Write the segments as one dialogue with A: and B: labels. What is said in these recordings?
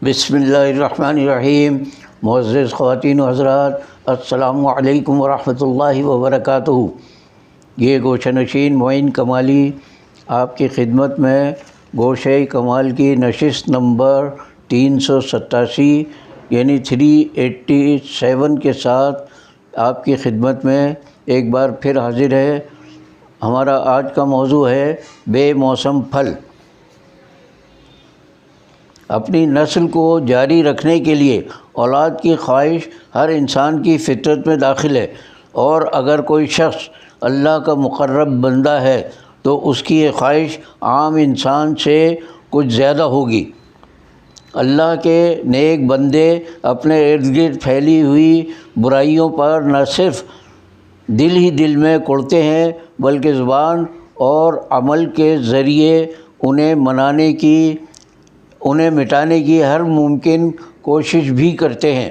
A: بسم اللہ الرحمن الرحیم۔ معزز خواتین و حضرات، السلام علیکم ورحمۃ اللہ وبرکاتہ۔ یہ گوشہ نشین معین کمالی آپ کی خدمت میں گوشہ کمال کی نشست نمبر 387 یعنی 387 کے ساتھ آپ کی خدمت میں ایک بار پھر حاضر ہے۔ ہمارا آج کا موضوع ہے بے موسم پھل۔ اپنی نسل کو جاری رکھنے کے لیے اولاد کی خواہش ہر انسان کی فطرت میں داخل ہے، اور اگر کوئی شخص اللہ کا مقرب بندہ ہے تو اس کی یہ خواہش عام انسان سے کچھ زیادہ ہوگی۔ اللہ کے نیک بندے اپنے ارد گرد پھیلی ہوئی برائیوں پر نہ صرف دل ہی دل میں کڑتے ہیں بلکہ زبان اور عمل کے ذریعے انہیں مٹانے کی ہر ممکن کوشش بھی کرتے ہیں۔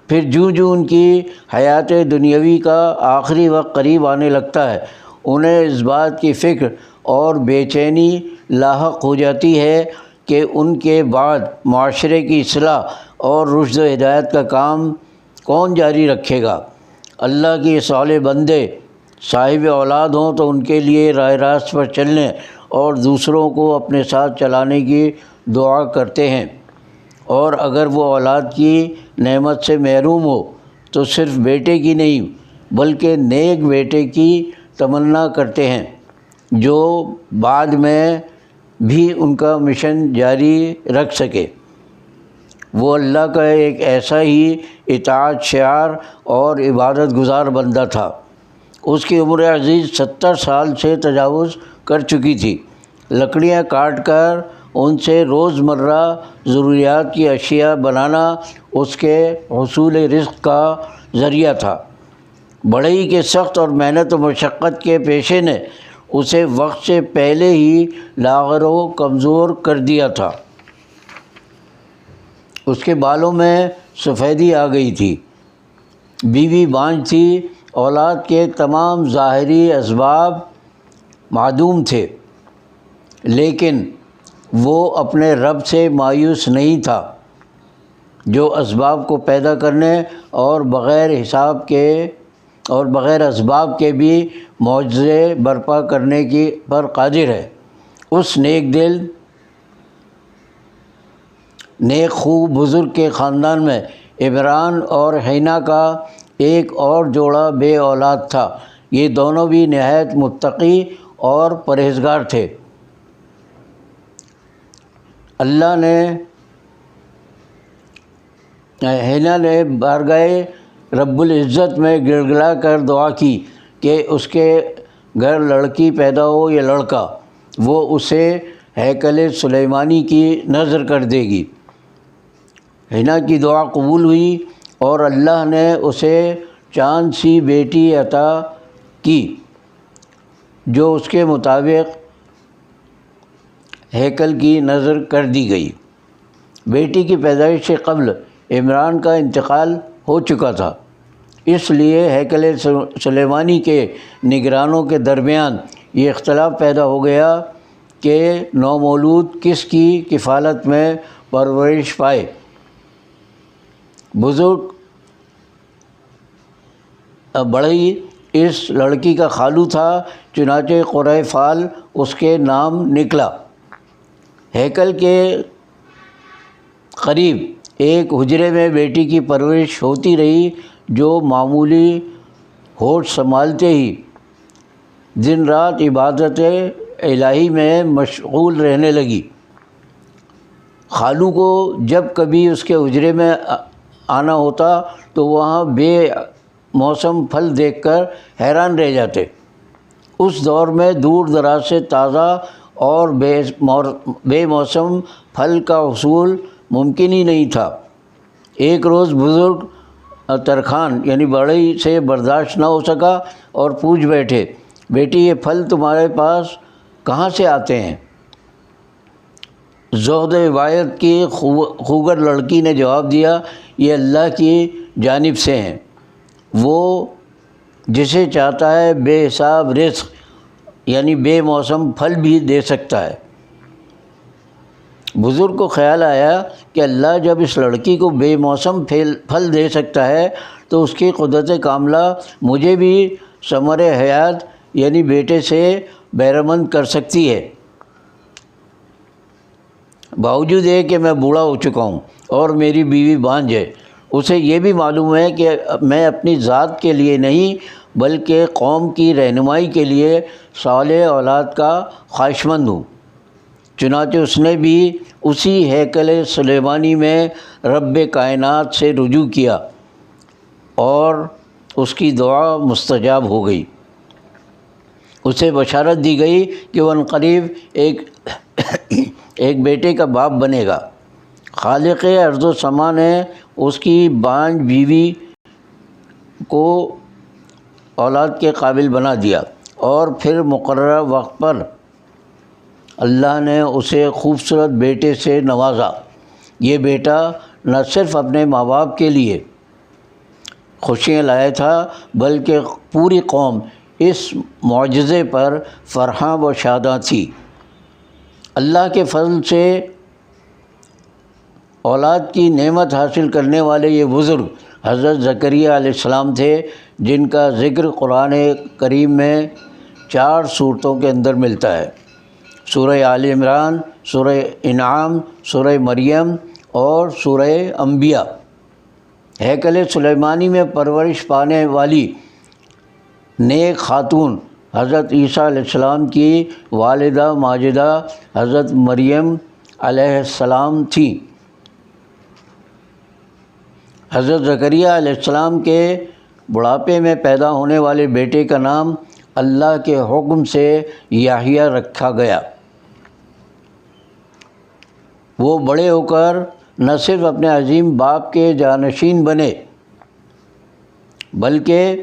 A: پھر جو ان کی حیات دنیاوی کا آخری وقت قریب آنے لگتا ہے، انہیں اس بات کی فکر اور بے چینی لاحق ہو جاتی ہے کہ ان کے بعد معاشرے کی اصلاح اور رشد و ہدایت کا کام کون جاری رکھے گا۔ اللہ کے صالح بندے صاحب اولاد ہوں تو ان کے لیے راہ راست پر چلنے اور دوسروں کو اپنے ساتھ چلانے کی دعا کرتے ہیں، اور اگر وہ اولاد کی نعمت سے محروم ہو تو صرف بیٹے کی نہیں بلکہ نیک بیٹے کی تمنا کرتے ہیں جو بعد میں بھی ان کا مشن جاری رکھ سکے۔ وہ اللہ کا ایک ایسا ہی اطاعت شعار اور عبادت گزار بندہ تھا۔ اس کی عمر عزیز 70 سال سے تجاوز کر چکی تھی۔ لکڑیاں کاٹ کر ان سے روزمرہ ضروریات کی اشیاء بنانا اس کے حصول رزق کا ذریعہ تھا۔ بڑھئی کے سخت اور محنت و مشقت کے پیشے نے اسے وقت سے پہلے ہی لاغر و کمزور کر دیا تھا۔ اس کے بالوں میں سفیدی آ گئی تھی، بیوی بانجھ تھی، اولاد کے تمام ظاہری اسباب معدوم تھے، لیکن وہ اپنے رب سے مایوس نہیں تھا جو اسباب کو پیدا کرنے اور بغیر اسباب کے بھی معجزے برپا کرنے پر قادر ہے۔ اس نیک دل نیک خو بزرگ کے خاندان میں عمران اور حینا کا ایک اور جوڑا بے اولاد تھا۔ یہ دونوں بھی نہایت متقی اور پرہیزگار تھے۔ حینا نے بارگاہ رب العزت میں گڑ گڑا کر دعا کی کہ اس کے گھر لڑکی پیدا ہو یا لڑکا، وہ اسے ہیکل سلیمانی کی نذر کر دے گی۔ حینا کی دعا قبول ہوئی اور اللہ نے اسے چاند سی بیٹی عطا کی جو اس کے مطابق ہیکل کی نذر کر دی گئی۔ بیٹی کی پیدائش سے قبل عمران کا انتقال ہو چکا تھا، اس لیے ہیکل سلیمانی کے نگرانوں کے درمیان یہ اختلاف پیدا ہو گیا کہ نومولود کس کی کفالت میں پرورش پائے۔ بزرگ بڑھئی اس لڑکی کا خالو تھا، چنانچہ قرہ فال اس کے نام نکلا۔ ہیکل کے قریب ایک حجرے میں بیٹی کی پرورش ہوتی رہی جو معمولی ہوش سنبھالتے ہی دن رات عبادت الہی میں مشغول رہنے لگی۔ خالو کو جب کبھی اس کے حجرے میں آنا ہوتا تو وہاں بے موسم پھل دیکھ کر حیران رہ جاتے۔ اس دور میں دور دراز سے تازہ اور بے موسم پھل کا حصول ممکن ہی نہیں تھا۔ ایک روز بزرگ ترخان یعنی بڑھئی سے برداشت نہ ہو سکا اور پوچھ بیٹھے، بیٹی یہ پھل تمہارے پاس کہاں سے آتے ہیں؟ زہد عبادت کی خوگر لڑکی نے جواب دیا، یہ اللہ کی جانب سے ہیں، وہ جسے چاہتا ہے بے حساب رزق یعنی بے موسم پھل بھی دے سکتا ہے۔ بزرگ کو خیال آیا کہ اللہ جب اس لڑکی کو بے موسم پھل دے سکتا ہے تو اس کی قدرت کاملہ مجھے بھی ثمر حیات یعنی بیٹے سے بہرمند کر سکتی ہے، باوجود یہ کہ میں بوڑھا ہو چکا ہوں اور میری بیوی بانجھ ہے۔ اسے یہ بھی معلوم ہے کہ میں اپنی ذات کے لیے نہیں بلکہ قوم کی رہنمائی کے لیے صالح اولاد کا خواہشمند ہوں۔ چنانچہ اس نے بھی اسی ہیکل سلیمانی میں رب کائنات سے رجوع کیا اور اس کی دعا مستجاب ہو گئی۔ اسے بشارت دی گئی کہ وہ عنقریب ایک بیٹے کا باپ بنے گا۔ خالق ارض و سما نے اس کی بانجھ بیوی کو اولاد کے قابل بنا دیا اور پھر مقررہ وقت پر اللہ نے اسے خوبصورت بیٹے سے نوازا۔ یہ بیٹا نہ صرف اپنے ماں باپ کے لیے خوشیاں لایا تھا بلکہ پوری قوم اس معجزے پر فرحاں و شاداں تھی۔ اللہ کے فضل سے اولاد کی نعمت حاصل کرنے والے یہ بزرگ حضرت زکریا علیہ السلام تھے، جن کا ذکر قرآن کریم میں 4 صورتوں کے اندر ملتا ہے: سورہ آل عمران، سورہ انعام، سورہ مریم اور سورہ انبیاء۔ ہیکل سلیمانی میں پرورش پانے والی نیک خاتون حضرت عیسیٰ علیہ السلام کی والدہ ماجدہ حضرت مریم علیہ السلام تھیں۔ حضرت زکریا علیہ السلام کے بڑھاپے میں پیدا ہونے والے بیٹے کا نام اللہ کے حکم سے یحییٰ رکھا گیا۔ وہ بڑے ہو کر نہ صرف اپنے عظیم باپ کے جانشین بنے بلکہ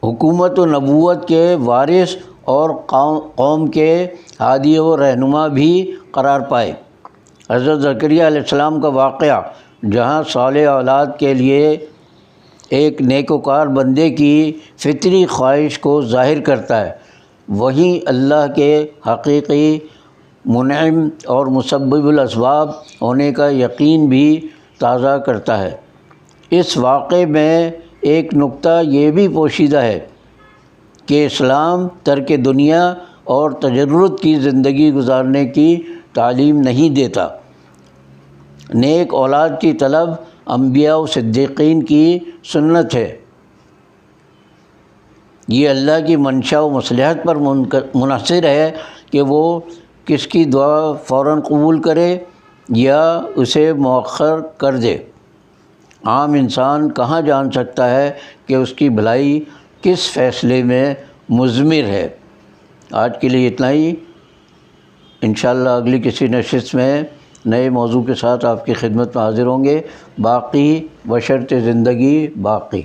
A: حکومت و نبوت کے وارث اور قوم کے ہادی و رہنما بھی قرار پائے۔ حضرت زکریا علیہ السلام کا واقعہ جہاں صالح اولاد کے لیے ایک نیکوکار بندے کی فطری خواہش کو ظاہر کرتا ہے، وہیں اللہ کے حقیقی منعم اور مسبب الاسباب ہونے کا یقین بھی تازہ کرتا ہے۔ اس واقعے میں ایک نکتہ یہ بھی پوشیدہ ہے کہ اسلام ترک دنیا اور تجرد کی زندگی گزارنے کی تعلیم نہیں دیتا۔ نیک اولاد کی طلب انبیاء و صدیقین کی سنت ہے۔ یہ اللہ کی منشا و مصلحت پر منحصر ہے کہ وہ کس کی دعا فوراً قبول کرے یا اسے مؤخر کر دے۔ عام انسان کہاں جان سکتا ہے کہ اس کی بھلائی کس فیصلے میں مضمر ہے۔ آج کے لیے اتنا ہی، انشاءاللہ اگلی کسی نشست میں نئے موضوع کے ساتھ آپ کی خدمت میں حاضر ہوں گے۔ باقی بشرط زندگی باقی۔